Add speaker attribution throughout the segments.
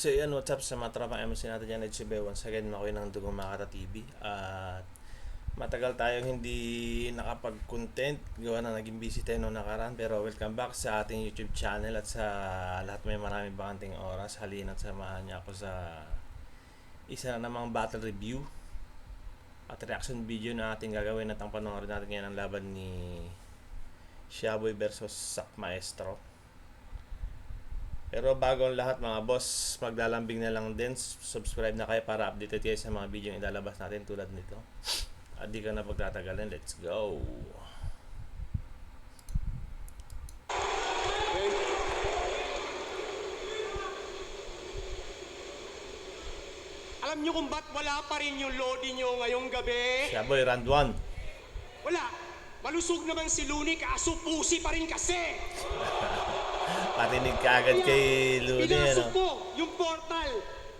Speaker 1: So yan, what's up sa mga tropang MC natin dyan, it's once again, Makoy ng Dugong Makata TV. At matagal tayong hindi nakapag-content, gawa na naging busy tayo noong nakaraan. Pero welcome back sa ating YouTube channel at sa lahat may maraming bakanting oras. Halina't samahan niya ako sa isa na namang battle review at reaction video na ating gagawin at ang panoorin natin ngayon ang laban ni Xiaoboy versus Sak Maestro. Pero bago ang lahat mga boss, maglalambing na lang din, subscribe na kayo para updated kayo sa mga video yung ilalabas natin tulad nito. At di ka na pagtatagalin, let's go!
Speaker 2: Alam nyo kung ba't wala pa rin yung lodi nyo ngayong gabi?
Speaker 1: Xiaoboy, round 1.
Speaker 2: Wala. Malusog naman si Looney, kaso pusi pa rin kasi.
Speaker 1: Patinig ka agad kay Looney,
Speaker 2: pinasok
Speaker 1: ano?
Speaker 2: ko yung portal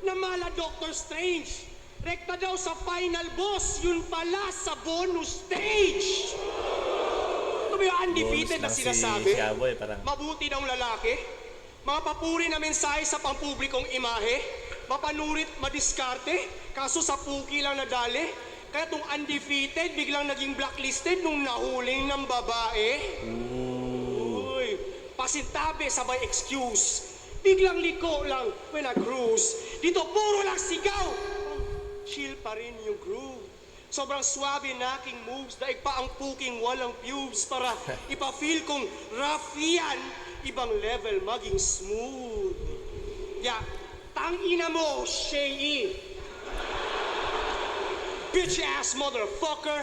Speaker 2: na mala Doctor Strange. Rekta daw sa final boss, yun pala sa bonus stage. Ito ba yung undefeated na
Speaker 1: Bonus lang
Speaker 2: sinasabi?
Speaker 1: si Xiaoboy, parang
Speaker 2: Mabuti daw lalaki. Mga papuri na mensahe sa pampublikong imahe. Mapanurit, madiskarte. Kaso sa puki lang nadali. Kaya itong undefeated, biglang naging blacklisted nung nahuling ng babae. Uy, pasintabi sabay excuse. Biglang liko lang when I cruise. Dito puro lang sigaw. Chill pa rin yung groove. Sobrang swabe na aking moves. Daig pa ang puking walang pubes para ipa-feel kong rough yan. Ibang level maging smooth. Yeah, tangina mo, Shay. Bitch ass motherfucker.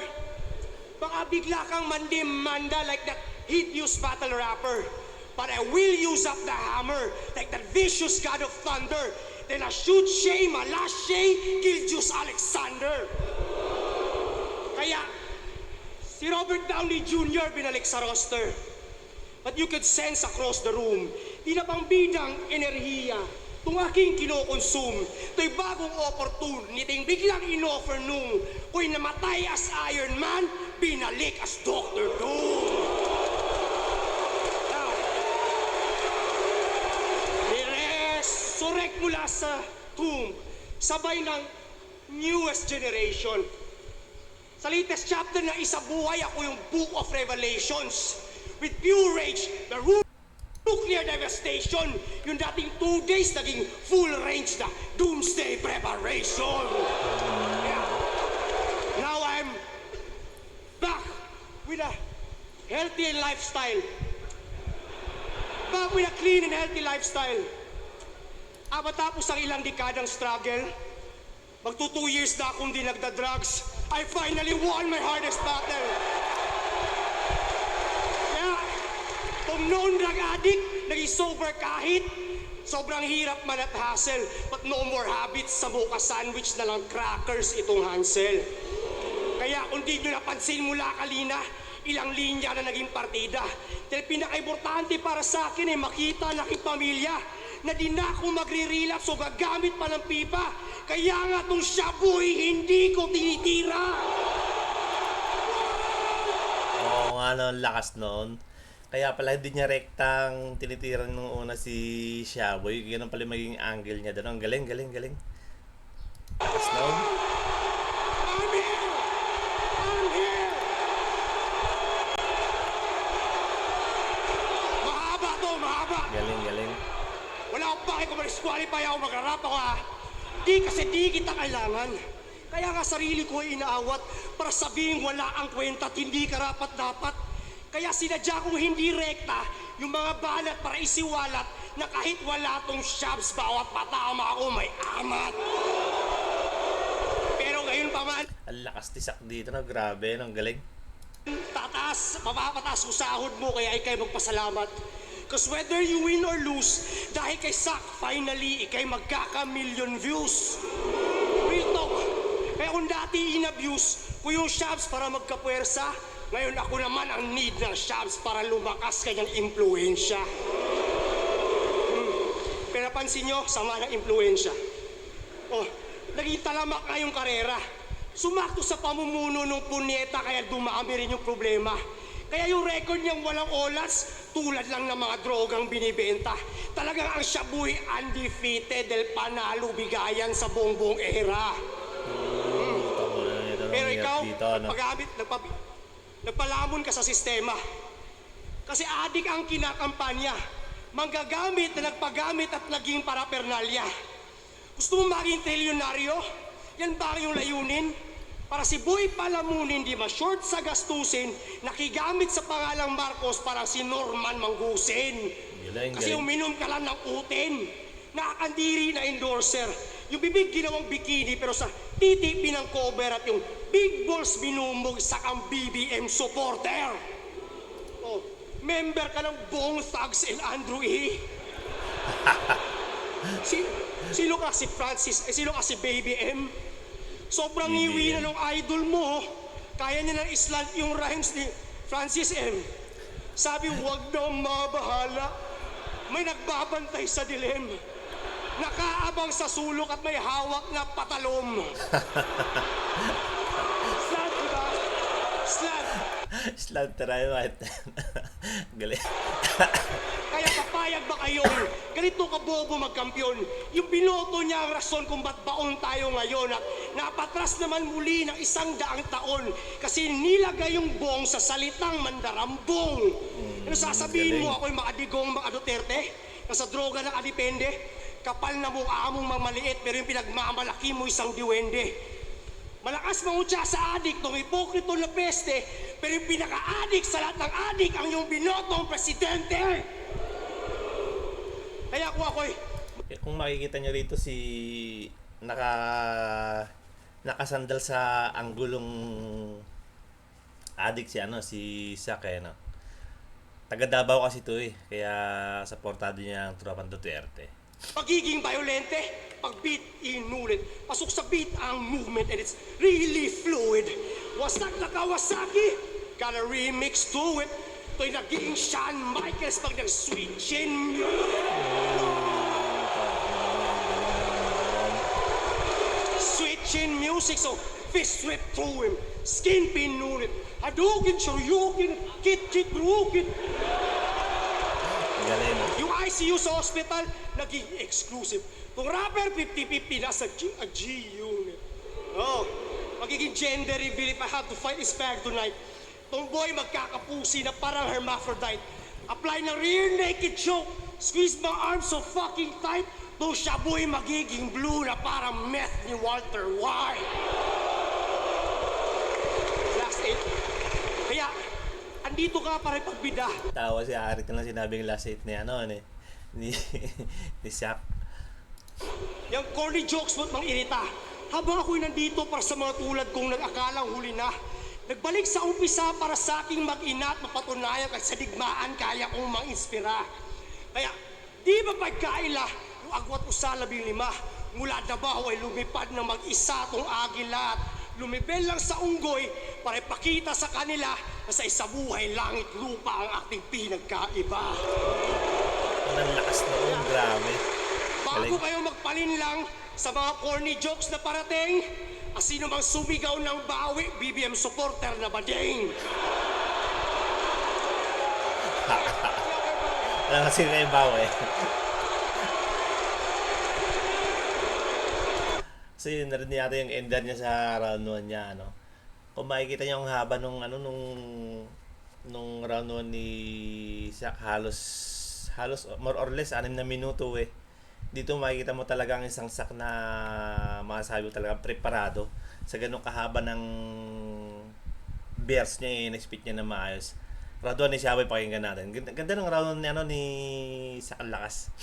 Speaker 2: Baka bigla kang mandimanda like that hideous battle rapper. But I will use up the hammer like that vicious god of thunder. Then I shoot Shay, my last Shay, kill Juice Alexander. Kaya, si Robert Downey Jr. binalik sa roster. But you could sense across the room, di na pang bidang enerhiya. Itong aking kinokonsume, ito'y bagong opportunity biglang in-offer nung ko'y namatay as Iron Man, binalik as Dr. Doom. Now, niresurrect mula sa tomb, sabay ng newest generation. Sa latest chapter na isabuhay ako yung Book of Revelations. With pure rage, the nuclear devastation. Yung dating 2 days, naging full range na doomsday preparation. Yeah. Now I'm back with a healthy lifestyle. Back with a clean and healthy lifestyle. Matapos ang ilang dekadang struggle, magto 2 years na akong di nagda-drugs, I finally won my hardest battle. Kung noon drug addict, naging sober kahit sobrang hirap man at hassle, but no more habits sa mocha sandwich na lang crackers itong Hansel. Kaya kung di nyo napansin mula kalina, ilang linya na naging partida. Dahil pinaka-importante para sa akin ay makita na aking pamilya na di na ako magre-relapse o gagamit pa ng pipa. Kaya nga itong Xiaoboy hindi ko tinitira.
Speaker 1: oo nga no, lakas noon. Kaya pala hindi niya rektang tinitiran nung una si Xiaoboy. Ganun pala maging angle niya doon. Ang galing, galing, galing. Lakas noon.
Speaker 2: I'm here! I'm here! Mahaba to, mahaba!
Speaker 1: Galing, galing.
Speaker 2: Wala akong pake kung ma-disqualify ako, mag-rap ako ha. Di kasi di kita kailangan. Kaya nga sarili ko ay inaawat para sabihin wala ang kwenta at hindi karapat dapat. Kaya sinadya kong hindi rekta yung mga banat para isiwalat na kahit wala tong shabs bawat patama ako may amat. Pero ngayon pa man,
Speaker 1: Ang lakas tisak dito na, grabe, ang galing.
Speaker 2: mapapataas ko sahod mo kaya ikay magpasalamat. Cause whether you win or lose, dahil kay Sak, finally, ikay magkaka-million views. Real talk. Kaya kung dati in-abuse ko yung shabs para magkapwersa, ngayon ako naman ang need ng shabs para lumakas kanyang impluensya. Pero pansin nyo, sama ng impluensya. Oh, naging talamak na yung karera. Sumakto sa pamumuno ng punyeta kaya dumami rin yung problema. Kaya yung record niyang walang olas, tulad lang ng mga drogang binibenta. Talagang ang Shabu'y undefeated dahil panalo bigayan sa buong era. Pero ikaw,
Speaker 1: dito, ano?
Speaker 2: nagpalamon ka sa sistema. Kasi adik ang kinakampanya. Manggagamit na nagpagamit at naging parapernalya. Gusto mo maging trilyonaryo? Yan ba ang iyong layunin? Para si Boy Palamunin di ma-short sa gastusin, nakigamit sa pangalang Marcos parang si Norman Manggusin. Kasi uminom ka lang ng utin. Nakakandiri na endorser. Yung bibig ginawang bikini pero sa titi pinang cover at yung big balls minumog sa kang BBM supporter. Oh, member ka ng Bong Thugs and Andrew E. Sino ka si Francis? Sino ka si Baby M? Sobrang iwi na ng idol mo. Kaya niya ng islant yung rhymes ni Francis M. Sabi, huwag na mabahala. May nagbabantay sa dilim. Nakaabang sa sulok at may hawak na patalom. Slant, diba? Slant.
Speaker 1: Slant, try what? Galing.
Speaker 2: Kaya papayag ba kayong ganito kabobo magkampiyon? Yung binoto niya ang rason kung ba't baon tayo ngayon at napatras naman muli ng 100 taon kasi nilagay yung bong sa salitang mandarambong. Ano sasabihin mo ako'y makadigong mga Duterte? Nasa droga na kadipende? Kapal na mukha mong mamaliit pero yung pinagmamalaki mo isang diwende. Malakas mangutya sa adik tong hipokrito na peste pero yung pinaka-adik sa lahat ng adik ang yung binotong presidente. Kaya ako'y
Speaker 1: Kung makikita nyo rito si nakasandal sa anggulong adik si Sak no. Taga Davao kasi to kaya supportado niya ang tropang Duterte.
Speaker 2: pagiging violente, pag beat inulit, pasok sa beat ang movement and it's really fluid. Wasak na Kawasaki, got a remix to it. Ito'y naging Shawn Michaels pag nag-switchin. Switchin music, so fist whip through him, skin pinunit, Hadouken, Shoryuken, Kit, Rukin.
Speaker 1: Galing.
Speaker 2: Yung ICU sa hospital, naging exclusive. Kung rapper, 50-50, nasa G-unit. Oh, magiging gender reveal if I have to fight this fag tonight. Tomboy magkakapusi na parang hermaphrodite. Apply ng rear naked choke. Squeeze my arms so fucking tight. Tong Shabu'y magiging blue na parang meth ni Walter White. Last 8. Kaya, andito ka para pagbida.
Speaker 1: Tawa si Arik na lang sinabing last 8 ni Sak.
Speaker 2: Yung corny jokes mo't mang irita. Habang ako'y nandito para sa mga tulad kong nag-akalang huli na, nagbalik sa umpisa para sa aking mag-ina at mapatunayan at sa digmaan kaya kong mang-inspira. Kaya, di ba pagkaila, yung agwat usala 15, mula Davao ay lumipad ng mag-isa tong agila at lumibel lang sa unggoy para ipakita sa kanila na sa isabuhay langit lupa ang ating pinagkaiba.
Speaker 1: Ang lakas noon, grabe.
Speaker 2: Bago kayo magpalinlang sa mga corny jokes na parating, sino mang sumigaw ng bawi, BBM supporter na bading.
Speaker 1: Alam kasi na yung bawa So yun na rin yata yung ender niya sa round 1 niya, ano. Kung makikita niyo yung haba nung round 1 ni Sak, halos more or less 6 na minuto Dito makikita mo talaga ang isang Sak na masasabi mo talaga preparado sa ganung kahaba ng verse niya in-speak niya na maayos. Round 1 ni Shaboy, pakinggan natin. Ganda ng round ni Sak, ang lakas.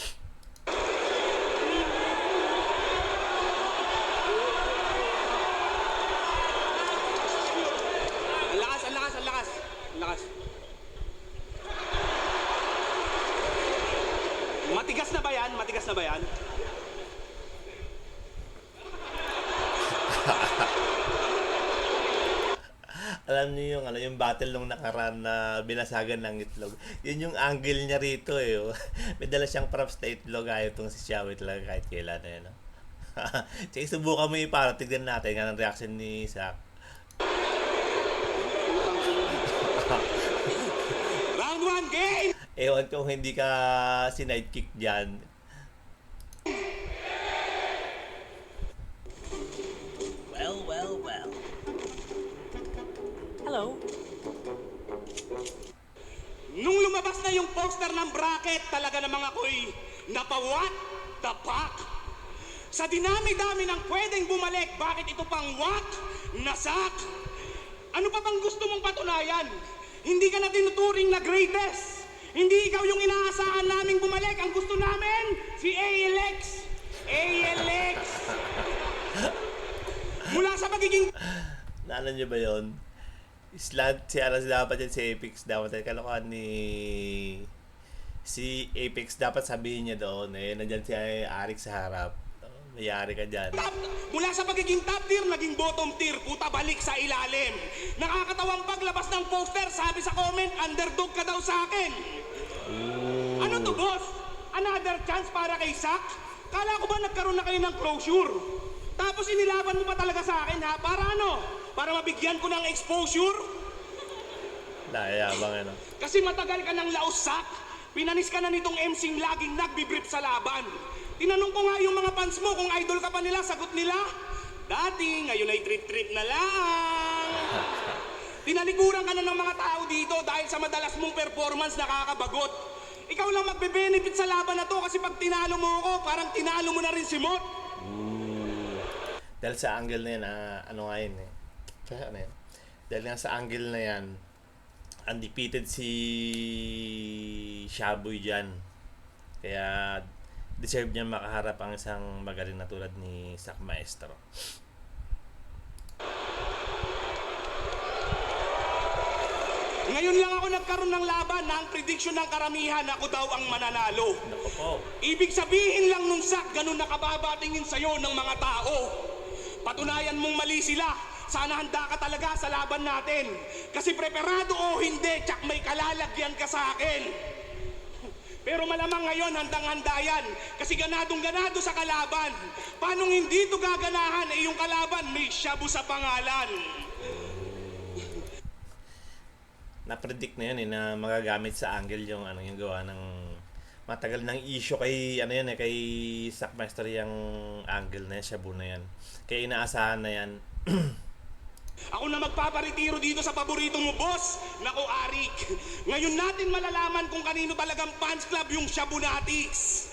Speaker 2: Ang lakas. Matigas na ba yan?
Speaker 1: Alam niyo yung battle nung nakaraan na binasagan ng itlog. Yun yung angle niya rito May dala siyang props na itlog, ayaw itong si Xiaomi talaga kahit kailan Sige, subukan mo para tignan natin ang reaction ni Sak. Ewan ko kung hindi ka sinidekick dyan.
Speaker 3: Well, well, well. Hello.
Speaker 2: Nung lumabas na yung poster ng bracket, talaga namang ako'y napawat the fuck. Sa dinami-dami ng pwedeng bumalik, bakit ito pang what? Nasak? Ano pa bang gusto mong patunayan? Hindi ka na tinuturing na greatest. Hindi ikaw yung inaasahan naming bumalik. Ang gusto namin, si ALX. ALX! Mula sa pagiging
Speaker 1: Naalam niyo ba yun? Slant si Aras dapat yan si Apex. Dapat yan kalokohan ni si Apex. Dapat sabihin niya doon nandyan si Arik sa harap. Mayari ka dyan.
Speaker 2: mula sa pagiging top tier, naging bottom tier, puta balik sa ilalim. Nakakatawang paglabas ng poster, sabi sa comment, underdog ka daw sa akin. Ano to, boss? Another chance para kay Sak? Kala ko ba nagkaroon na kayo ng closure? Tapos inilaban mo pa talaga sa akin, ha? Para ano? Para mabigyan ko ng exposure?
Speaker 1: Nayabang ano.
Speaker 2: Kasi matagal ka ng laos, Sak. Pinanis ka na nitong MC'ng laging nagbibrip sa laban. Tinanong ko nga yung mga fans mo kung idol ka pa nila, sagot nila, dati, ngayon ay trip-trip na lang. Tinalikuran ka na ng mga tao dito dahil sa madalas mong performance nakakabagot. Ikaw lang magbe-benefit sa laban na to kasi pag tinalo mo ako, parang tinalo mo na rin si Mot.
Speaker 1: Dahil sa angle na yan, ano nga yun eh. Kaya ano yan? Dahil nga sa angle na yan, undefeated si Shaboy dyan. Kaya deserve niya makaharap ang isang magaling na tulad ni Sak Maestro.
Speaker 2: Ngayon lang ako nagkaroon ng laban na ang prediction ng karamihan ako daw ang mananalo.
Speaker 1: Naku po.
Speaker 2: Ibig sabihin lang nung Sak, ganun nakababa tingin sa'yo ng mga tao. Patunayan mong mali sila. Sana handa ka talaga sa laban natin. Kasi preparado o hindi, tsak may kalalagyan ka sa akin. Pero malamang ngayon handang-handa yan. Kasi ganadong-ganado sa kalaban. Paano hindi ito gaganahan yung kalaban may shabu sa pangalan?
Speaker 1: Na-predict na yan na magagamit sa angle yung yung gawa ng matagal ng issue kay kay Sak Master yung angle na yan, Shabu na yan. Kaya inaasahan na yan.
Speaker 2: Ako na magpaparetiro dito sa paborito mo, boss. Nako, Arik. Ngayon natin malalaman kung kanino talagang fans club yung Shabunatics.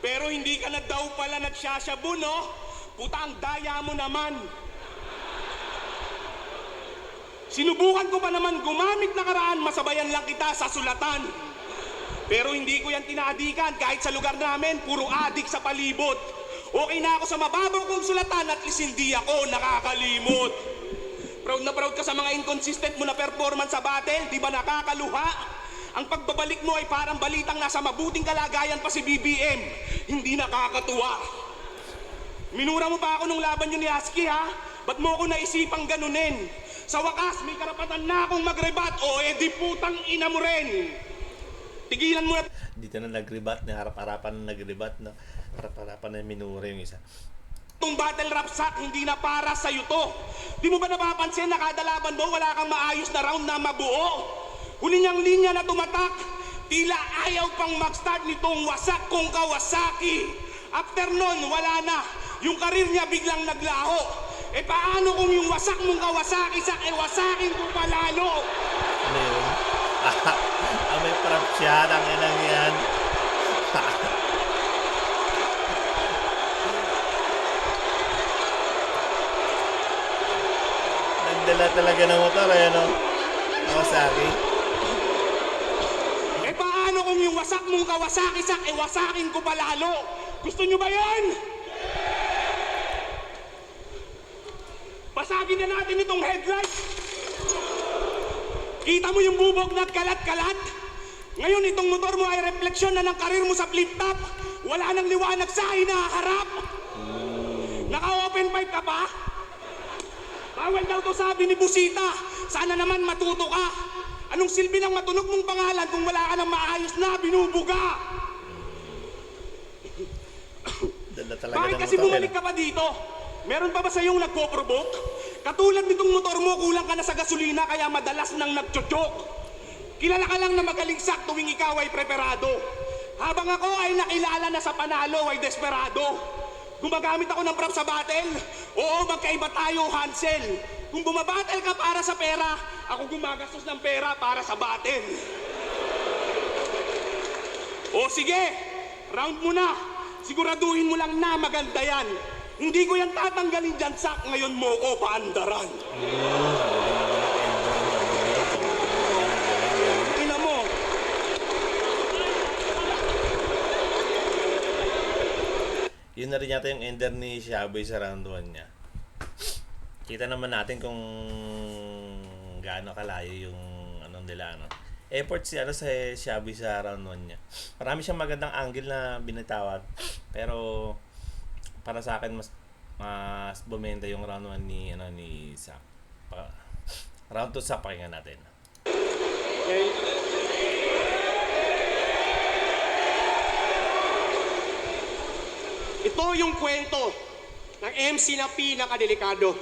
Speaker 2: Pero hindi ka na daw pala nagsashabu, no? Puta, ang daya mo naman. Sinubukan ko pa naman gumamit na karaan, masabayan lang kita sa sulatan. Pero hindi ko yan tinaadikan kahit sa lugar namin, puro adik sa palibot. Okay na ako sa mababaw kong sulatan at least hindi ako nakakalimot. Proud na proud ka sa mga inconsistent mo na performance sa battle, di ba nakakaluha? Ang pagbabalik mo ay parang balitang nasa mabuting kalagayan pa si BBM. Hindi nakakatuwa. Minura mo pa ako nung laban yun ni Husky, ha? Ba't mo ako naisipang ganunin? Sa wakas, may karapatan na akong magrebat o edi putang ina mo rin. Tigilan mo na.
Speaker 1: Dito na nag-rebat, harap-harapan na nag-rebat, no? Harap-harapan na minura yung isa.
Speaker 2: Itong battle rap Sak, hindi na para sa'yo to. Di mo ba napapansin na kada laban mo, wala kang maayos na round na mabuo? Huli niyang linya na tumatak, tila ayaw pang mag-start nitong wasak kong Kawasaki. After nun, wala na. Yung karir niya biglang naglaho. E paano kung yung wasak mong Kawasaki, Sak, wasakin ko palalo?
Speaker 1: Ano yun? May prop siya, ang inang yan. Nagdala talaga ng motor, no? Kawasaki.
Speaker 2: E paano kung yung wasak mong Kawasaki, Sak, wasakin ko palalo? Gusto nyo ba yan? Pasagin na natin itong headlight. Kita mo yung bubog na kalat-kalat? Ngayon itong motor mo ay refleksyon na ng karir mo sa flip-top. Wala nang liwanag sa hinaharap. Naka-open pipe ka pa? Bawal daw to sabi ni Busita. Sana naman matuto ka. Anong silbi ng matunog mong pangalan kung wala ka ng maayos na binubuga?
Speaker 1: Dala talaga
Speaker 2: Bakit
Speaker 1: ng
Speaker 2: kasi
Speaker 1: motor,
Speaker 2: bumalik ka pa dito? Meron pa ba sa iyong nagpo-provoke? Katulad nitong motor mo, kulang ka na sa gasolina kaya madalas nang nagchochok. Kilala ka lang na magaling sak tuwing ikaw ay preparado. Habang ako ay nakilala na sa panalo ay desperado. Gumagamit ako ng prop sa battle. Oo, magkaiba tayo, Hansel. Kung bumabattle ka para sa pera, ako gumagastos ng pera para sa battle. O sige, round mo na. Siguraduhin mo lang na maganda yan. Hindi ko yan tatanggalin dyan, sak. Ngayon mo ko paandaran. Ina mo.
Speaker 1: Yun na rin yata yung ender ni Shaboy sa round 1 niya. Kita naman natin kung gaano kalayo yung anong nila, ano. Effort si Shaboy sa round 1 niya. Marami siyang magandang angle na binitawat. Pero para sa akin mas bumenta yung round 1 ni Sak. Round 2 Sak, pakinggan natin.
Speaker 2: Okay. Ito yung kwento ng MC na pinakadelikado.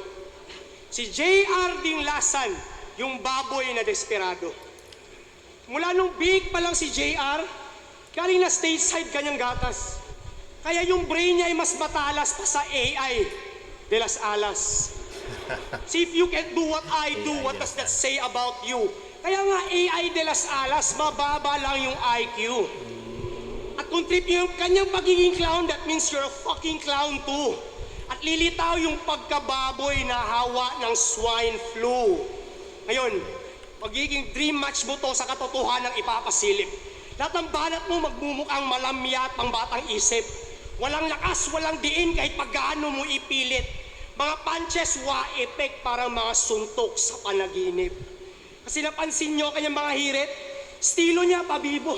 Speaker 2: Si J.R. Dinglasan, yung baboy na desperado. Mula nung big pa lang si J.R., galing na stage side kanyang gatas. Kaya yung brain niya ay mas matalas pa sa AI de las alas. See if you can do what I do, what does that say about you? Kaya nga AI de las alas, mababa lang yung IQ. At kung trip niyo yung kanyang pagiging clown, that means you're a fucking clown too. At lilitaw yung pagkababoy na hawa ng swine flu. Ngayon, magiging dream match mo to sa katotohanan ng ipapasilip. Lahat ng banat mo magmumukhang malamya at pangbatang isip. Walang lakas, walang diin kahit paggaano mo ipilit. Mga punches, wa-effect parang mga suntok sa panaginip. Kasi napansin nyo kanyang mga hirit, estilo niya pabibo.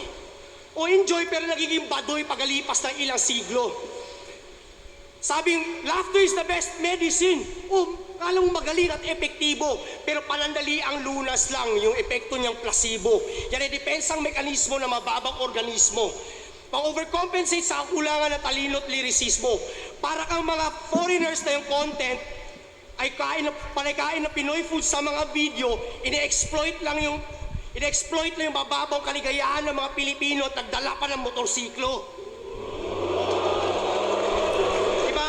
Speaker 2: O enjoy pero nagiging badoy pagalipas ng ilang siglo. Sabing, laughter is the best medicine. O, kalang magaling at epektibo, pero panandali ang lunas lang yung epekto niyang placebo. Yan ay depensang mekanismo ng mababang organismo. Pang-overcompensate sa kakulangan ng talino at lirisismo. Para kang mga foreigners na yung content ay panikain na Pinoy food sa mga video, ine-exploit lang yung mababang kaligayahan ng mga Pilipino at nagdala pa ng motorsiklo. Diba?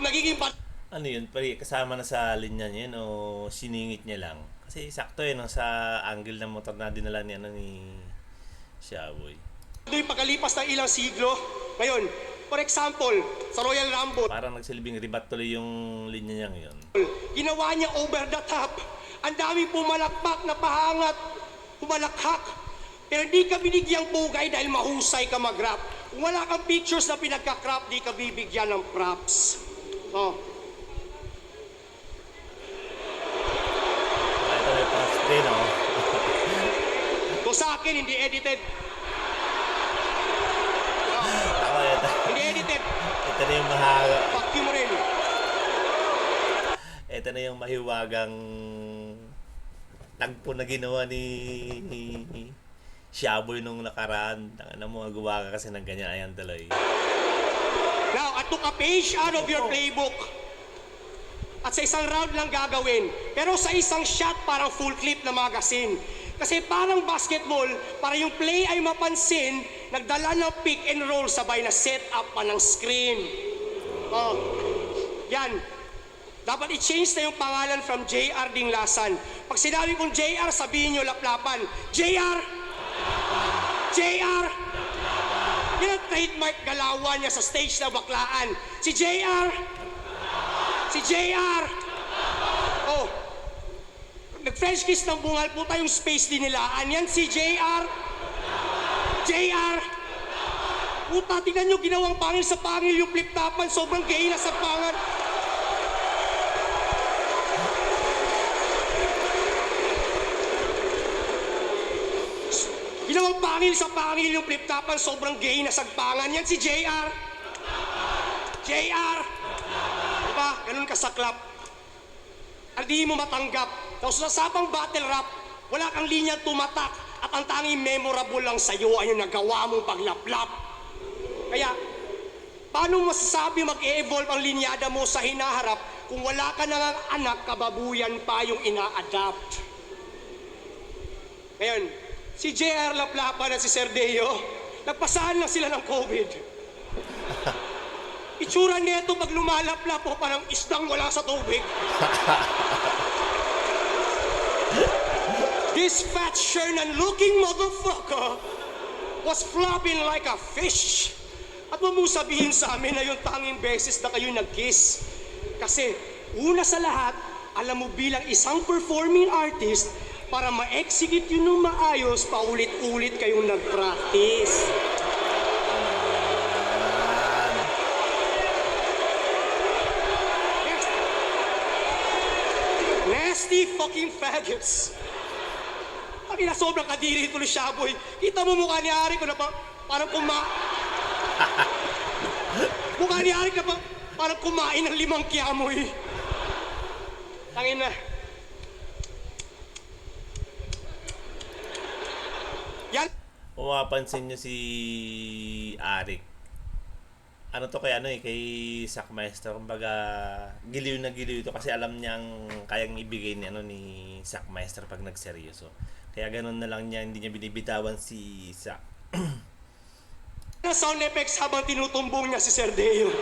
Speaker 2: Nagiging
Speaker 1: Ano yun, pare, kasama na sa linya niya yun o siningit niya lang? Kasi sakto yun, sa angle ng motor na dinala niya ni Shaboy.
Speaker 2: Doon pagkalipas ng ilang siglo. Ngayon, for example, sa Royal Rumble,
Speaker 1: Parang nagsilbing ribat tuloy yung linya niya ngayon.
Speaker 2: ginawa niya over the top. Ang daming pumalakpak na pahangat, pumalakhak. Pero di ka binigyang bugay dahil mahusay ka mag-rap. Kung wala kang pictures na pinagka-crop, di ka bibigyan ng props. Oh.
Speaker 1: Ito may props din, oh.
Speaker 2: Ito sa akin, hindi edited.
Speaker 1: Ako, ito.
Speaker 2: Hindi edited.
Speaker 1: Ito na yung mahaga.
Speaker 2: Fuck you mo rin.
Speaker 1: Ito na yung mahiwagang tagpo na ginawa ni Shaboy nung nakaraan. Ano mo, gawa ka kasi ng ganyan. Ayan tuloy.
Speaker 2: Now, I took a page out of your playbook. At sa isang round lang gagawin. Pero sa isang shot, parang full clip na magazine. Kasi parang basketball, para yung play ay mapansin, nagdala ng pick and roll sabay na set up pa ng screen. Oh, yan. Dapat i-change na yung pangalan from J.R. Dinglasan. Pag sinabi kong J.R., sabihin nyo laplapan. J.R. J.R. Yan ang trademark galawan niya sa stage na baklaan. Si J.R. Si J.R. Oh, nag-French kiss ng bungal po tayong space din nilaan. Yan si J.R. J.R. Puta, tingnan nyo ginawang pangil sa pangil yung flip-topan. Sobrang gay na sa pangan. Ginawang pangil sa pangil yung flip-topan, sobrang gay na sagpangan. Yan si JR. JR. Diba? Ganun kasaklap. Hindi mo matanggap. Tapos sa sapang battle rap, wala kang linya tumatak at ang tanging memorable lang sa'yo ay yung nagawa mong paglaplap. Kaya, paano masasabi mag-e-evolve ang linyada mo sa hinaharap kung wala ka nang anak, kababuyan pa yung ina-adapt? Ngayon, si JR Laplapan at si Sir Deo, nagpasahan lang sila ng COVID. Itsura nito pag lumalaplap po parang isdang wala sa tubig. This fat Shernan-looking motherfucker was flopping like a fish. At huwag mong sabihin sa amin na yung tanging beses na kayo nag-kiss. Kasi una sa lahat, alam mo bilang isang performing artist, para ma-execute yun ng maayos, paulit-ulit kayong nag-practice. Nasty fucking faggots. Pag ina sobrang kadiri ito ni Shaboy, kita mo mukha ni Arik ko na parang mukha ni Arik na parang kumain ng 5 kiamoy. Tangin na. Yan.
Speaker 1: Kung mapapansin nyo si Arik, ano to kay kay Sackmeister, kumbaga giliw na giliw ito kasi alam niyang kayang ibigay ni Sackmeister pag nagseryoso. Kaya ganun na lang niya, hindi niya binibitawan si Sack.
Speaker 2: Sound effects habang tinutumbong niya si Sir Deo.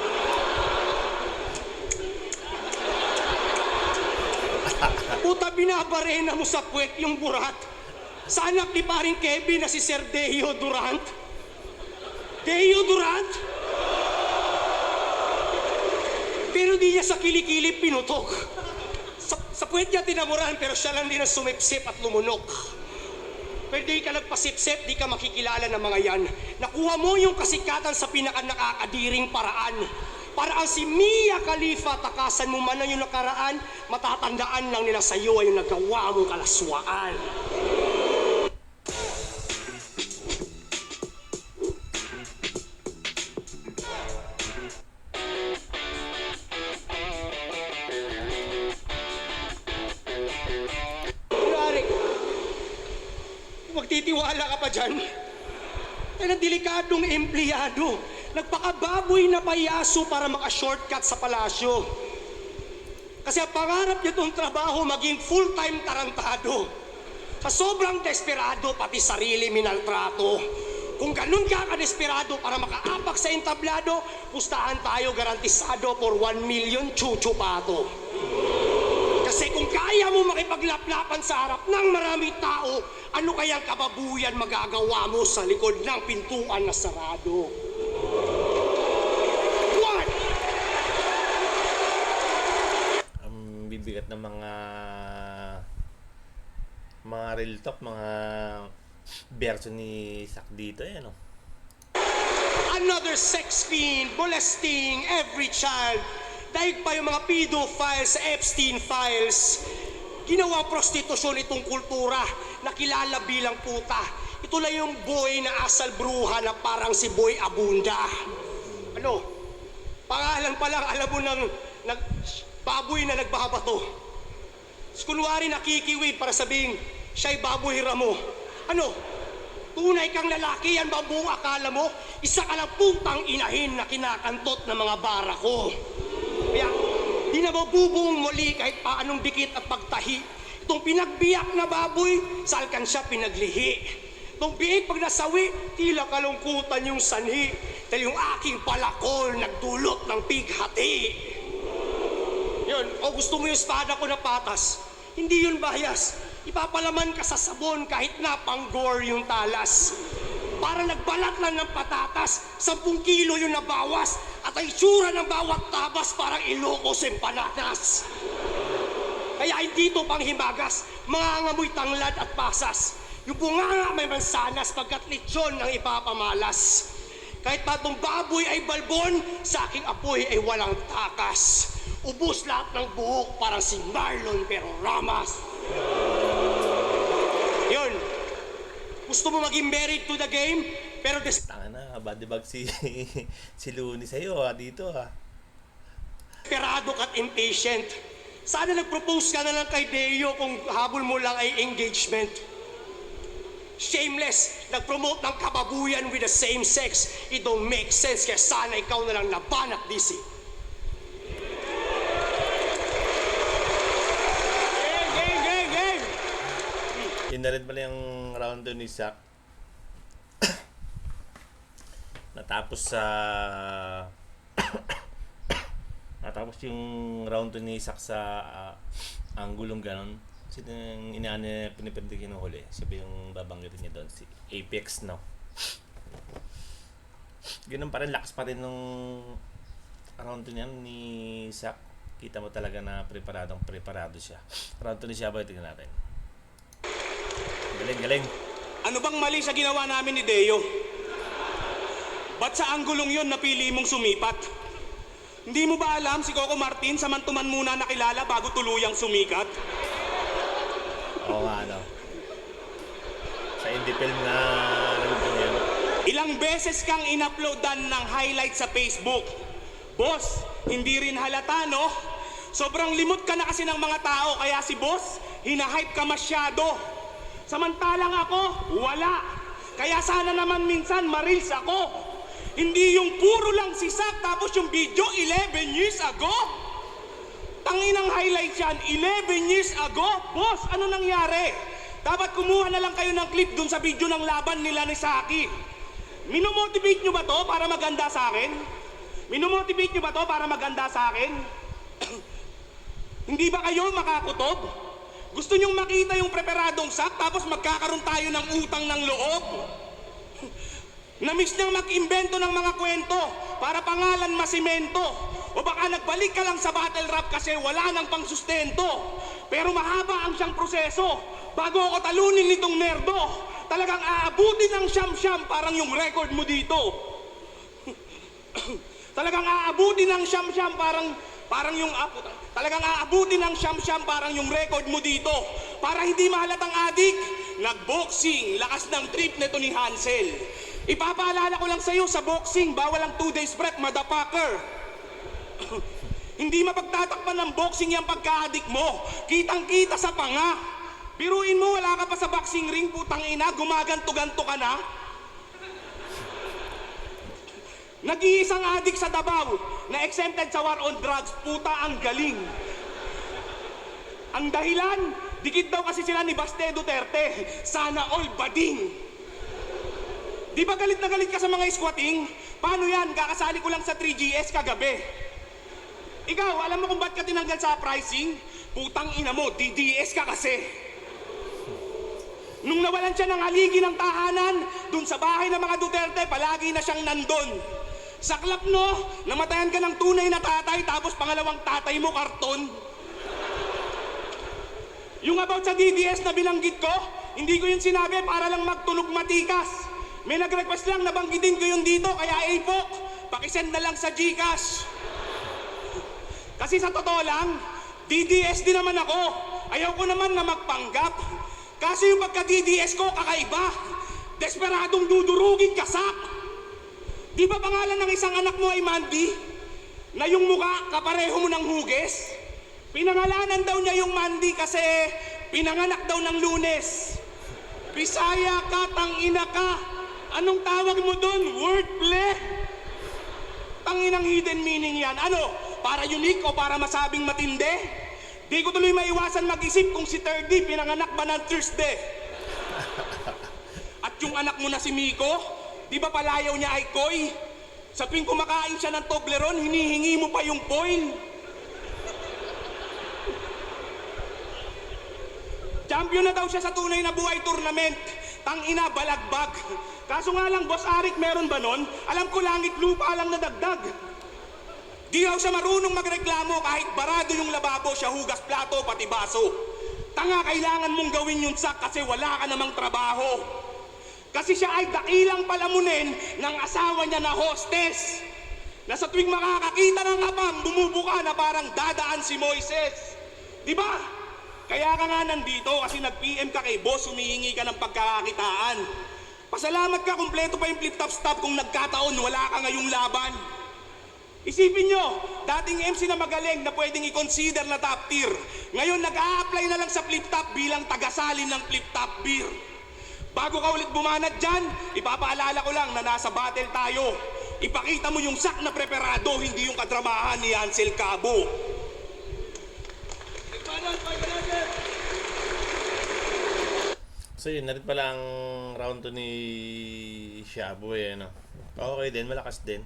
Speaker 2: Puta, binabarena mo sa puwet yung burat. Sa anak ni paring Kevin na si Sir Deo Durant. Deo Durant? Pero di niya sa kilikili pinutok. Sa puwet niya tinamuran pero siya lang din ang sumipsip at lumunok. Pero di ka nagpasipsip, di ka makikilala ng mga yan. Nakuha mo yung kasikatan sa pinaka-nakakadiring paraan. Paraan si Mia Khalifa, takasan mo man ang yung nakaraan, matatandaan lang nila sa iyo ay yung nagawa mong kalaswaan. Magtitiwala ka pa dyan? Kaya delikadong empleyado. Nagpakababoy na payaso para maka-shortcut sa palasyo. Kasi ang pangarap niya itong trabaho maging full-time tarantado. Sa sobrang desperado, pati sarili minaltrato. Kung ganun ka ka-desperado para makaapak sa entablado, pustahan tayo garantisado for 1 million chuchupato. Kasi kung kaya mo makipaglaplapan sa harap ng maraming tao, ano kayang kababuyan magagawa mo sa likod ng pintuan na sarado? What?
Speaker 1: Ang bibigat ng mga real talk, mga verso ni Sack dito,
Speaker 2: Another sex fiend molesting every child. Dahil pa yung mga pedophiles sa Epstein files. Ginawang prostitusyon itong kultura na kilala bilang puta. Ito lang yung boy na asal bruha na parang si Boy Abunda. Ano? Pangalan pa lang alam mo ng baboy na nagbabato. Kunwari nakikiwi para sabing siya'y baboy ramo. Ano? Tunay kang lalaki, yan ba buong akala mo? Isa ka lang putang inahin na kinakantot ng mga barako. Kaya, di na mabubuong muli kahit paanong dikit at pagtahi. Itong pinagbiyak na baboy, saan kan siya pinaglihi. Itong biik pag nasawi, tila kalungkutan yung sanhi. Dahil yung aking palakol nagdulot ng pighati. Yun, o gusto mo yung espada ko na patas, hindi yun bias. Ipapalaman ka sa sabon kahit napanggore yung talas. Para nagbalat lang ng patatas, 10 kilo yung nabawas. At ang itsura ng bawat tabas parang Ilocos empanadas. Kaya hindi ito panghimagas, mga ngamoy tanglad at pasas. Yung bunganga may mansanas pagkat lechon ang ipapamalas. Kahit pa itong baboy ay balbon, sa aking apoy ay walang takas. Ubus lahat ng buhok parang si Marlon pero Ramas. Yun. Gusto mo maging married to the game? Pero
Speaker 1: Tanga na, badibag si Looney sa'yo dito
Speaker 2: desperado ka't impatient. Sana nag-propose ka na lang kay Deo kung habol mo lang ay engagement. Shameless, nag-promote ng kababuyan with the same sex. It don't make sense kaya sana ikaw na lang nabanak DC. Game!
Speaker 1: Inarid pala yung round 2 ni Zach. Natapos sa natapos yung round 2 ni Zach sa anggulong ganon. Sino yung inaano niya pinipindi kinuhuli? Sabi yung babanggitin niya doon, si Apex, no? Ganun pa rin, lakas pa rin nung round 2 niyan ni Zach. Kita mo talaga na preparado siya. Round 2 ni Shaboy, tingnan natin. Galing.
Speaker 2: Ano bang mali sa ginawa namin ni Deo? Ba't sa anggulong yon napili mong sumipat? Hindi mo ba alam si Coco Martin samantuman muna nakilala bago tuluyang sumikat?
Speaker 1: Oo nga, no? Sa indie film na nagpunta yun.
Speaker 2: Ilang beses kang in-uploadan ng highlight sa Facebook. Boss, hindi rin halata, no? Sobrang limot ka na kasi ng mga tao, kaya si boss, hinahype ka masyado. Samantalang ako, wala. Kaya sana naman minsan ma-reels ako. Hindi yung puro lang si Zach, tapos yung video 11 years ago. Tanginang highlight yan, 11 years ago. Boss, ano nangyari? Dapat kumuha na lang kayo ng clip dun sa video ng laban nila ni Saki. Minomotivate nyo ba to para maganda sa akin? Minomotivate nyo ba to para maganda sa akin? Hindi ba kayo makakutob? Gusto nyong makita yung preparadong Zach tapos magkakaroon tayo ng utang ng loob? Namiss niyang mag-imbento ng mga kwento para pangalan masimento. O baka nagbalik ka lang sa battle rap kasi wala nang pangsustento. Pero mahaba ang siyang proseso bago ako talunin nitong nerdo. Talagang aabutin ng siyam-siyam parang yung record mo dito. Talagang aabutin ng siyam-siyam parang yung talagang aabutin ng siyam-siyam parang yung record mo dito. Para hindi mahalatang adik, nagboxing, lakas ng trip nito ni Hansel. Ipapaalala ko lang sa'yo sa boxing, bawal ang 2 days prep, motherfucker. Hindi mapagtatakpan ng boxing yung pagka-adik mo. Kitang-kita sa panga. Biruin mo, wala ka pa sa boxing ring, putang ina, gumaganto-ganto ka na. Nag-iisang adik sa Davao na exempted sa war on drugs, puta ang galing. Ang dahilan, dikit daw kasi sila ni Baste Duterte. Sana all bading. Di ba galit na galit ka sa mga squatting? Paano yan? Kakasali ko lang sa 3GS kagabi. Ikaw, alam mo kung ba't ka tinanggal sa pricing? Putang ina mo, DDS ka kasi. Nung nawalan siya ng haligi ng tahanan, dun sa bahay ng mga Duterte, palagi na siyang nandun. Saklap no, namatayan ka ng tunay na tatay, tapos pangalawang tatay mo karton. Yung about sa DDS na binanggit ko, hindi ko yun sinabi para lang magtunog matikas. May nag-request lang na banggitin ko yun dito, kaya Apok, pakisend na lang sa GCash. Kasi sa totoo lang, DDS din naman ako. Ayaw ko naman na magpanggap. Kasi yung pagka-DDS ko, kakaiba. Desperadong dudurugin ka, Zach. Di ba pangalan ng isang anak mo ay Mandy? Na yung muka, kapareho mo ng hugis? Pinangalanan daw niya yung Mandy kasi pinanganak daw ng Lunes. Bisaya ka, tangina ka. Anong tawag mo doon? Wordplay? Tanginang hidden meaning yan. Ano? Para unique o para masabing matindi? Di ko tuloy maiwasan mag-isip kung si 3D pinanganak ba ng Thursday. At yung anak mo na si Miko, di ba palayaw niya ay Koy? Sa tuwing kumakain siya ng Toblerone, hinihingi mo pa yung coin. Champion na daw siya sa Tunay na Buhay Tournament. Tangina, balagbag. Kaso nga lang, Boss Arik, meron ba nun? Alam ko langit lupa lang nadagdag. Di raw siya marunong magreklamo kahit barado yung lababo, siya hugas plato pati baso. Tanga, kailangan mong gawin yung Zach kasi wala ka namang trabaho. Kasi siya ay dakilang palamunin ng asawa niya na hostess. Na sa tuwing makakakita ng apam, bumubuka na parang dadaan si Moises. Di ba? Kaya ka nga nandito kasi nag-PM ka kay boss, humihingi ka ng pagkakakitaan. Pasalamat ka, kumpleto pa yung flip-top stop kung nagkataon, wala ka ngayong laban. Isipin nyo, dating MC na magaling na pwedeng i-consider na top tier. Ngayon nag-a-apply na lang sa flip-top bilang tagasalin ng flip-top beer. Bago ka ulit bumanat dyan, ipapaalala ko lang na nasa battle tayo. Ipakita mo yung Zach na preparado, hindi yung kadramahan ni Hansel Cabo.
Speaker 1: So yun, narit pala ang round 2 ni Shabu eh, ano. Okay din, malakas din.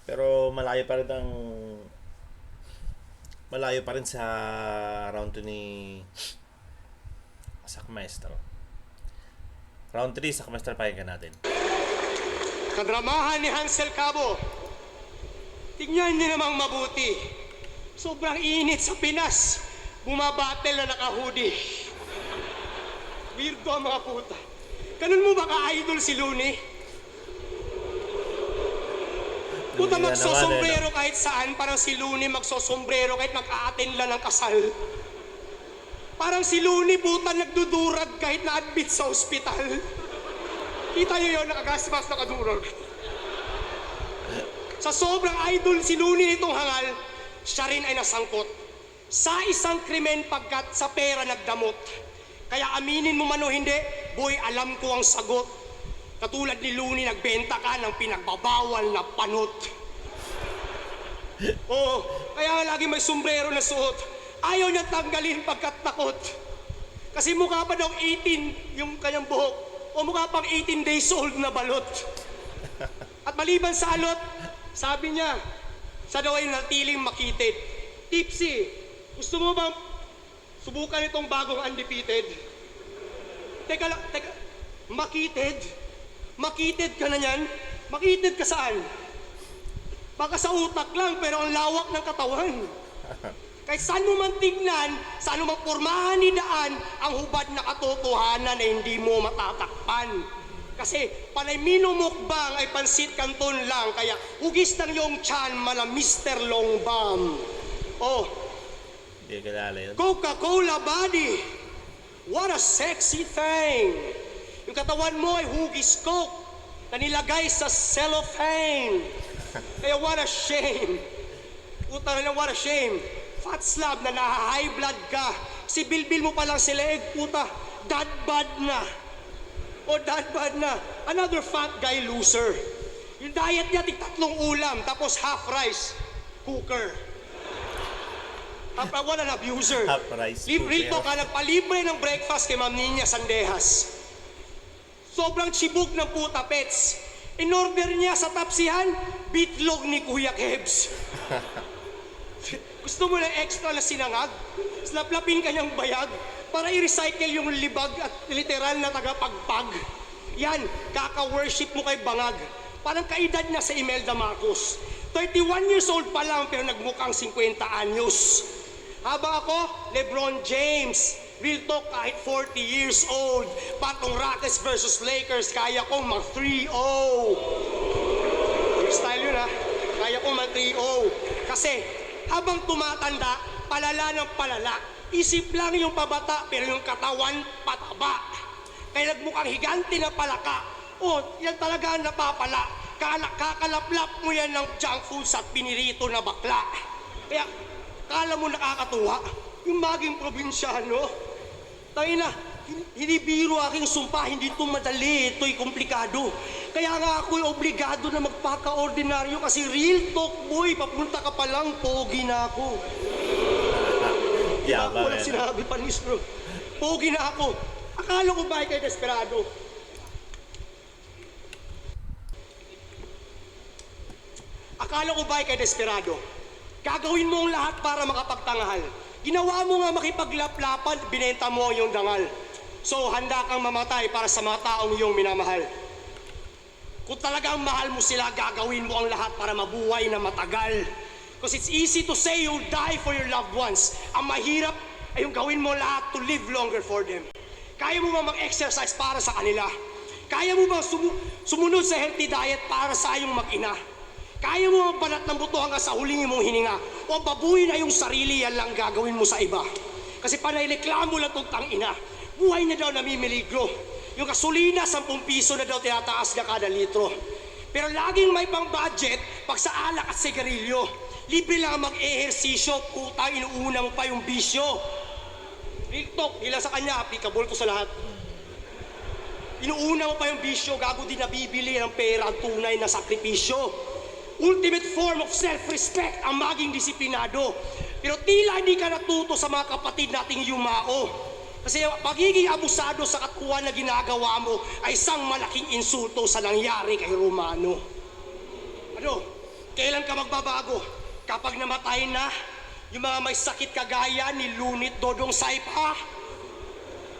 Speaker 1: Pero malayo pa rin sa round 2 ni Sakmaestro. Round 3, Sakmaestro, pakinggan natin.
Speaker 2: Kadramahan ni Hansel Cabo. Tingnan niyo namang mabuti. Sobrang init sa Pinas. Bumabattle na naka-hoodie. Weirdo ang mga puta. Ganun mo ba ka-idol si Looney? Puta,
Speaker 1: Hindi nga
Speaker 2: magsosombrero kahit saan. Parang si Looney magsosombrero kahit nag-a-attend lang ng kasal. Parang si Looney, puta, nagdudurag kahit na-admit sa ospital. Kita niyo yun, nakagasmas, nakadurag. Sa sobrang idol si Looney nitong hangal, siya rin ay nasangkot sa isang krimen pagkat sa pera nagdamot. Kaya aminin mo man o hindi, boy, alam ko ang sagot. Katulad ni Looney, nagbenta ka ng pinagbabawal na panot. Oo, kaya lagi may sombrero na suot. Ayaw niya tanggalin pagkat takot. Kasi mukha pa daw 18 yung kanyang buhok. O mukha pang 18 days old na balot. At maliban sa alot, sabi niya, siya daw ay natiling makitid. Tipsy, gusto mo bang subukan itong bagong undefeated? Teka, makitid? Makitid ka na niyan? Makitid ka saan? Baka sa utak lang, pero ang lawak ng katawan. Kahit saan mo man tignan, saan mo mang pormahan ni daan, ang hubad na katotohanan ay hindi mo matatakpan. Kasi panay minumukbang ay pansit kanton lang, kaya hugis ng iyong tiyan, mala Mr. Longbam. Oh,
Speaker 1: Hindi kilala yun.
Speaker 2: Coca-Cola body. What a sexy thing. Yung katawan mo ay hugis Coke na nilagay sa cellophane. Kaya what a shame. Puta na, what a shame. Fat slab na high blood ka. Si Bilbil mo palang si Leeg, puta. Dad bad na. O dad bad na. Another fat guy loser. Yung diet niya, tig-3 ulam, tapos half rice. Cooker. What an abuser.
Speaker 1: Half rice
Speaker 2: Librito
Speaker 1: cooker.
Speaker 2: ka, nagpalibre ng breakfast kay Ma'am Ninya Sandejas. Sobrang chibog ng puta, pets. In-order niya sa tapsihan, bitlog ni Kuya Kebs. Gusto mo na extra na sinangag? Slaplapin kanyang bayag para i-recycle yung libag at literal na tagapagpag. Yan, kaka-worship mo kay Bangag. Parang kaedad na sa Imelda Marcos. 31 years old pa lang pero nagmukhang 50 anyos. Habang ako, LeBron James. Real talk, kahit 40 years old. Patong Rockets versus Lakers, kaya kong mag 3-0. Yung style yun ha. Kaya kong mag 3-0. Kasi habang tumatanda, palala ng palala. Isip lang yung pabata, pero yung katawan pataba. Kaya nagmukhang higante na palaka. Oh, yan talaga ang napapala. Kakalaplap mo yan ng junk foods at pinirito na bakla. Kaya, kala mo nakakatuwa, yung maging probinsyano. Tayo na, hindi biro aking sumpa, hindi ito madali, ito'y komplikado. Kaya nga ako'y obligado na magpaka-ordinaryo kasi real talk boy, papunta ka pa lang, pogi na ako.
Speaker 1: Yeah,
Speaker 2: Walang sinabi pa ni bro. Pogi na ako. Akala ko ba kay desperado? Akala ko ba kay desperado? Gagawin mo ang lahat para makapagtanghal. Ginawa mo nga makipaglaplapan, binenta mo ang iyong dangal. So, handa kang mamatay para sa mga taong iyong minamahal. Kung talagang mahal mo sila, gagawin mo ang lahat para mabuhay na matagal. Because it's easy to say you'll die for your loved ones. Ang mahirap ay yung gawin mo lahat to live longer for them. Kaya mo ba mag-exercise para sa kanila? Kaya mo ba sumunod sa healthy diet para sa iyong mag-ina? Kaya mo magbanat ng buto hanggang sa huling mong hininga? O babuhin na yung sarili, yan lang gagawin mo sa iba? Kasi panay-reklamo lang itong tangina. Buhay na daw namimiligro. Yung gasolina, 10 piso na daw tinataas na kada litro. Pero laging may pang budget pag sa alak at sigarilyo. Libre lang mag-ehersisyo, puta, inuuna mo pa yung bisyo. Real talk, nila sa kanya, applicable to sa lahat. Inuuna mo pa yung bisyo, gago din nabibili ng pera ang tunay na sakripisyo. Ultimate form of self-respect ang maging disiplinado. Pero tila hindi ka natuto sa mga kapatid nating yumao. Kasi pagiging abusado sa katkuhan na ginagawa mo ay isang malaking insulto sa nangyari kay Romano. Ano? Kailan ka magbabago? Kapag namatay na yung mga may sakit kagaya ni Lunit Dodong Saipa?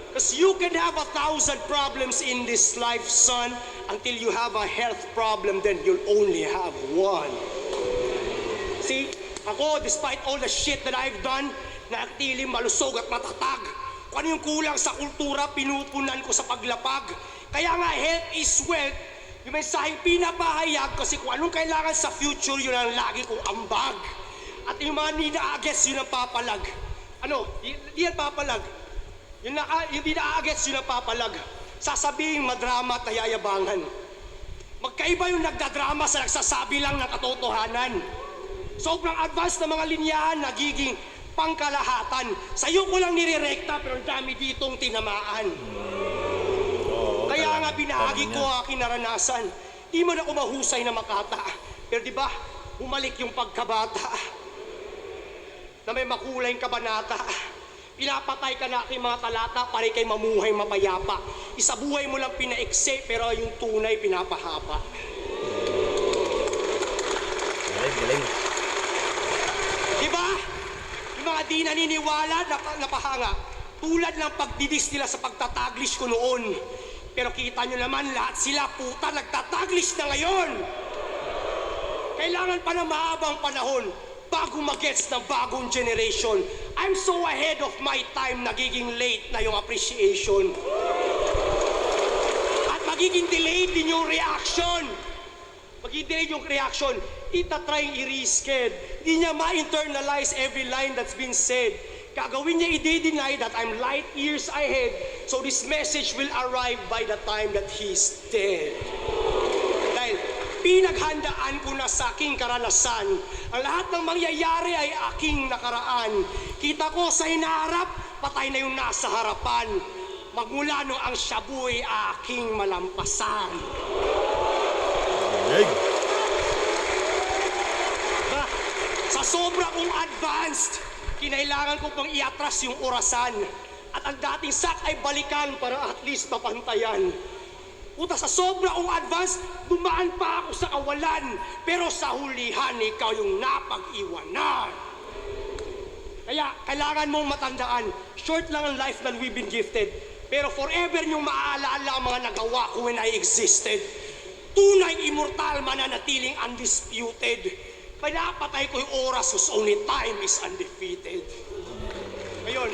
Speaker 2: Because you can have 1,000 problems in this life, son. Until you have a health problem, then you'll only have one. See, ako, despite all the shit that I've done, naatiling malusog at matatag. Kung ano yung kulang sa kultura, pinupunan ko sa paglapag. Kaya nga, health is wealth. Yung mensaheng pinapahayag kasi kung anong kailangan sa future, yun ang lagi kong ambag. At yung mga nina-agets, yun ang papalag. Ano? Di yan papalag. Yung nina-agets, yun ang papalag. Sasabihin madrama at nayayabangan. Magkaiba yung nagdadrama sa nagsasabi lang ng katotohanan. Sobrang advanced na mga linyahan, nagiging pangkalahatan. Sa'yo ko lang nire-rekta pero ang dami ditong tinamaan. Kaya nga binahagi ko ang aking naranasan. Di man ako mahusay na makata. Pero di ba, bumalik yung pagkabata. Na may makulay kabanata. Pinapatay ka na aking mga talata para kay mamuhay mapayapa. Isabuhay mo lang pinaikse pero yung tunay pinapahaba.
Speaker 1: Galing.
Speaker 2: Diba? Yung mga di naniniwala, napahanga. Tulad ng pagdidis nila sa pagtataglish ko noon. Pero kita nyo naman, lahat sila puta nagtataglish na ngayon. Kailangan pa na mahabang panahon bago mag-gets ng bagong generation. I'm so ahead of my time, nagiging late na yung appreciation. At magiging delayed din yung reaction. Magiging delayed yung reaction. Itatry i-risked. Di niya ma-internalize every line that's been said. Gagawin niya i-deny that I'm light years ahead. So this message will arrive by the time that he's dead. Dahil pinaghandaan ko na sa aking karanasan. Ang lahat ng mangyayari ay aking nakaraan. Kita ko sa hinaharap, patay na yung nasa harapan. Magmula no ang shabu'y aking malampasan. Sa sobra kong advanced, kinailangan ko pang iatras yung orasan. At ang dating sak ay balikan para at least mapantayan. Puta, sa sobra kong advance, dumaan pa ako sa kawalan. Pero sa hulihan, ikaw yung napag-iwanan. Kaya, kailangan mong matandaan, short lang ang life that we've been gifted. Pero forever niyong maaalala ang mga nagawa ko when I existed. Tunay immortal, mananatiling undisputed. Pinapatay ko yung oras whose only time is undefeated. Ngayon,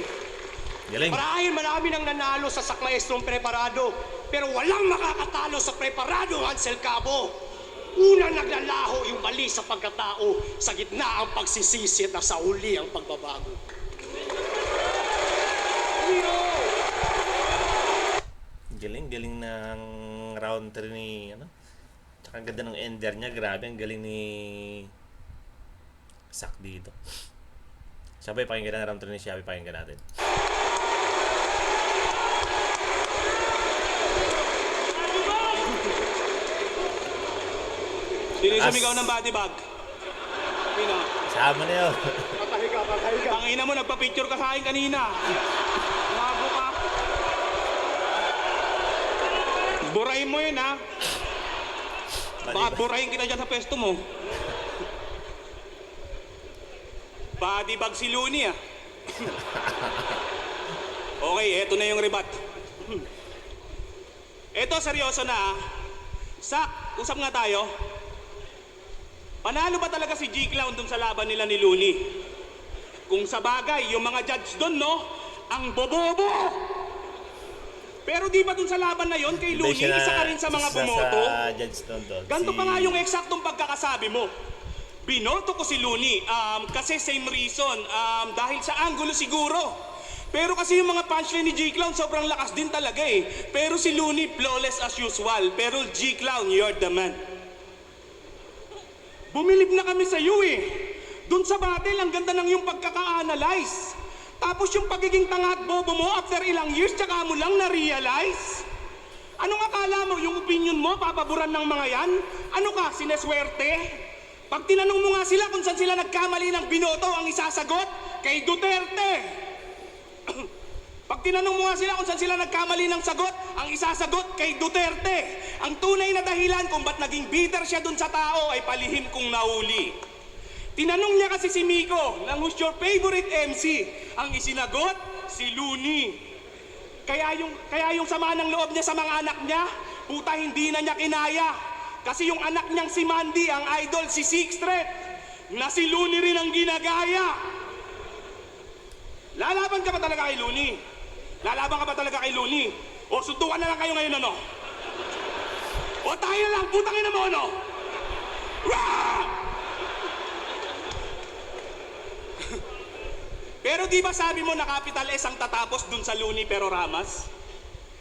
Speaker 2: marahil marami nang nanalo sa sakmaestrong preparado, pero walang makakatalo sa preparado Hansel Cabo. Unang naglalaho yung mali sa pagkatao, sa gitna ang pagsisisi at sa uli ang pagbabago.
Speaker 1: Galing ng round 3 ni Tsaka ang ganda ng ender niya, grabe, ang galing ni Sak dito. Sabay pakinggan na round 3 ni Shabby, pakinggan natin.
Speaker 4: Sino yung sumigaw ng body bag? Sino?
Speaker 1: Sama na yun.
Speaker 2: Patay ka.
Speaker 4: Tangina mo, nagpa-picture ka sa akin kanina. Bago ka. Burahin mo yun, ha? Baka burahin kita dyan sa pwesto mo. Body bag si Looney, ah. Okay, eto na yung rebat. Eto, seryoso na, ah. Sak, usap nga tayo. Panalo ba talaga si G-Clown dun sa laban nila ni Looney? Kung sa bagay, yung mga judge dun, no? Ang bobobo! Pero di ba dun sa laban na yon kay Looney, isa ka rin sa mga bumoto? Ganto pa nga yung eksaktong pagkakasabi mo. Binoto ko si Looney, kasi same reason, dahil sa angulo siguro. Pero kasi yung mga punchline ni G-Clown sobrang lakas din talaga eh. Pero si Looney, flawless as usual. Pero G-Clown, you're the man. Bumilib na kami sa iyo eh. Doon sa battle, ang ganda ng yung pagkaka-analyze. Tapos yung pagiging tanga at bobo mo after ilang years, tsaka mo lang na-realize. Anong akala mo, yung opinion mo, papaboran ng mga yan? Ano ka, sineswerte? Pag tinanong mo nga sila kung saan sila nagkamali ng binoto, ang isasagot, kay Duterte. Pag tinanong mo nga sila kung saan sila nagkamali ng sagot, ang isasagot kay Duterte. Ang tunay na dahilan kung ba't naging bitter siya dun sa tao ay palihim kong nahuli. Tinanong niya kasi si Miko, ng who's your favorite MC? Ang isinagot, si Looney. Kaya yung sama ng loob niya sa mga anak niya, puta hindi na niya kinaya. Kasi yung anak niyang si Mandy, ang idol si Sixth Street, na si Looney rin ang ginagaya. Lalaban ka ba talaga kay Looney? Lalaban ka ba talaga kay Looney? O suntukan na lang kayo ngayon, ano? O tayo na lang, putang ina mo, ano? Rah! Pero di ba sabi mo na capital S ang tatapos dun sa Looney pero Ramas?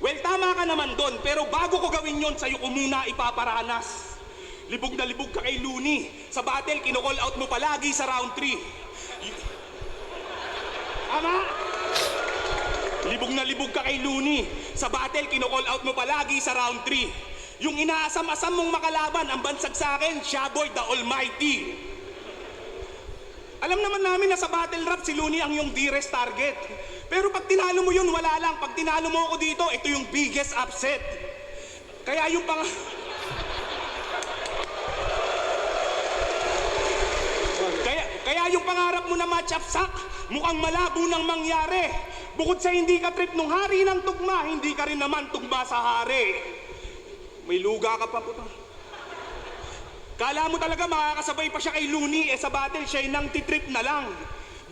Speaker 4: Well, tama ka naman dun, pero bago ko gawin yon, sa'yo ko muna ipaparanas. Libog na libog ka kay Looney. Sa battle, kinocall out mo palagi sa round 3. Tama? Libog na libog ka kay Looney. Sa battle, kinocall out mo palagi sa round 3. Yung inaasam-asam mong makalaban, ang bansag sa akin, Shaboy the Almighty. Alam naman namin na sa battle rap, si Looney ang yung dearest target. Pero pag tinalo mo yun, wala lang. Pag tinalo mo ako dito, ito yung biggest upset. Kaya yung Kaya yung pangarap mo na match-up sak, mukhang malabo nang mangyari. Bukod sa hindi ka trip nung hari ng tugma, hindi ka rin naman tugma sa hari. May luga ka pa, puta. Kala mo talaga makakasabay pa siya kay Looney, sa battle siya nang titrip na lang.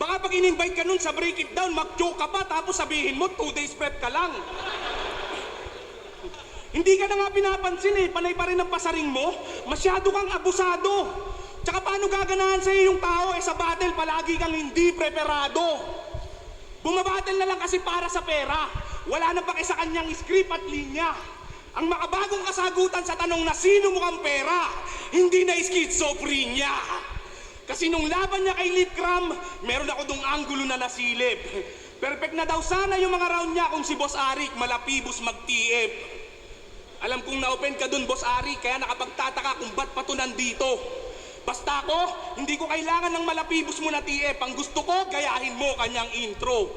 Speaker 4: Baka pag in-invite ka nun sa break it down, mag-joke ka pa, tapos sabihin mo 2 days prep ka lang. Hindi ka na nga pinapansin panay pa rin ang pasaring mo, masyado kang abusado. Tsaka paano gaganahan sa'yo yung tao sa battle palagi kang hindi preparado? Bumabattle na lang kasi para sa pera. Wala na paki sa kanyang script at linya. Ang makabagong kasagutan sa tanong na sino mukhang pera, hindi na schizophrenia. Kasi nung laban niya kay Lipcram, meron ako dong anggulo na nasilip. Perfect na daw sana yung mga round niya kung si Boss Arik malapibos mag-TF. Alam kong na-open ka dun, Boss Arik, kaya nakapagtataka kung ba't pa to nandito. Basta ako, hindi ko kailangan ng malapibos mo na TF. Ang gusto ko, gayahin mo kanyang intro.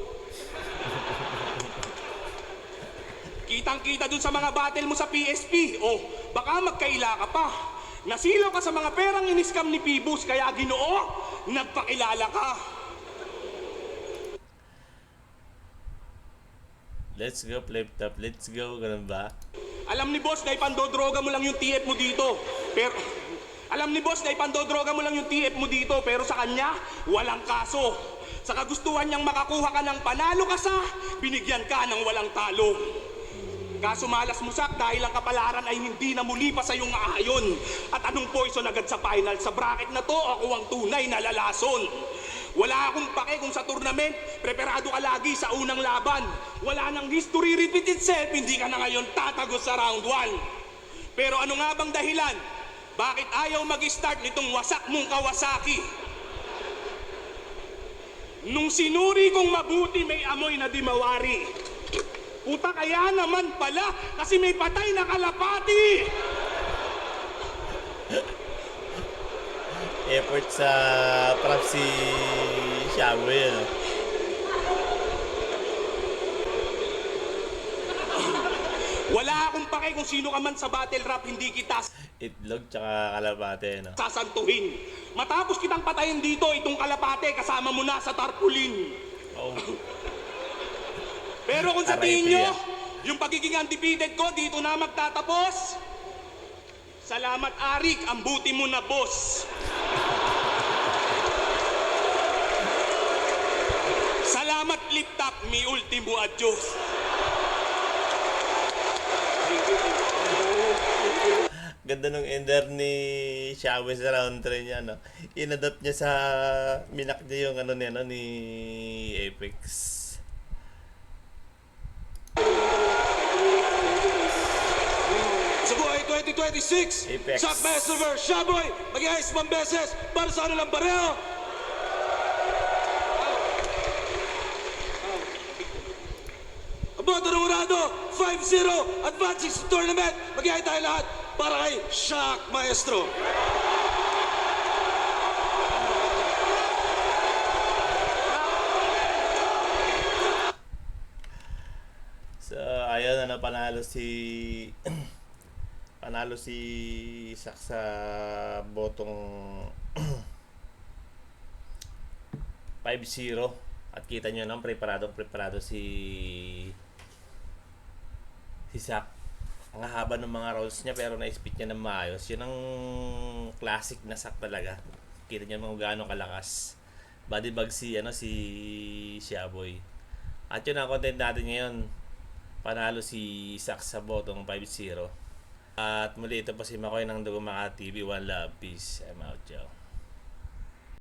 Speaker 4: Kitang-kita dun sa mga battle mo sa PSP. O, baka magkaila ka pa. Nasilaw ka sa mga perang iniskam ni Pibus, kaya Ginoo, nagpakilala ka.
Speaker 1: Let's go, flip top. Let's go. Ganun ba?
Speaker 4: Alam ni Boss na ipandodroga mo lang yung TF mo dito. Pero sa kanya, walang kaso. Sa kagustuhan niyang makakuha ka ng panalo ka sa, binigyan ka ng walang talo. Kaso malas musak dahil ang kapalaran ay hindi na muli pa sa iyong aayon. At anong poison agad sa final? Sa bracket na to, ako ang tunay na lalason. Wala akong pake kung sa tournament, preparado ka lagi sa unang laban. Wala nang history repeat itself, hindi ka na ngayon tatagos sa round 1. Pero ano nga bang dahilan? Bakit ayaw mag-start nitong wasak mong Kawasaki? Nung sinuri kong mabuti, may amoy na di mawari. Puta, kaya naman pala, kasi may patay na kalapati!
Speaker 1: Effort sa prop si Shaboy, ano?
Speaker 4: Wala akong pake kung sino ka man sa battle rap, hindi kita
Speaker 1: Itlog tsaka kalabate, no?
Speaker 4: sasantuhin. Matapos kitang patayin dito, itong kalapate kasama mo na sa tarpaulin.
Speaker 1: Oh.
Speaker 4: Pero kung sa
Speaker 1: RIP,
Speaker 4: tingin nyo, yung pagiging undefeated ko dito na magtatapos, salamat Arik, ang buti mo na boss. Salamat Liptap, mi ultimo adios.
Speaker 1: Ganda nung ender ni Shaboy sa round 3 niya, no? Inadapt niya sa minak niya yung ano ni Apex.
Speaker 5: Sa buhay 2026,
Speaker 1: Apex.
Speaker 5: Shockmaster vs. Shaboy, mag-iayos pang beses para sa ano lang pareho. Aboto ng Urado, 5-0, advancing sa tournament. Mag-iayos tayo lahat para kay Shock Maestro.
Speaker 1: na panalo si panalo si Sak sa botong 5-0 at kita nyo nang preparado si Sak. Ang haba ng mga rolls niya pero na-spit niya ng maayos. Yun ang classic na Sak talaga. Kita niyo kung gaano kalakas. Body bag si Shaboy. At yun ang content natin ngayon. Panalo si Sak sa botong 5-0. At muli ito po si Makoy ng Dugumaka TV. One love, peace. I'm out, y'all.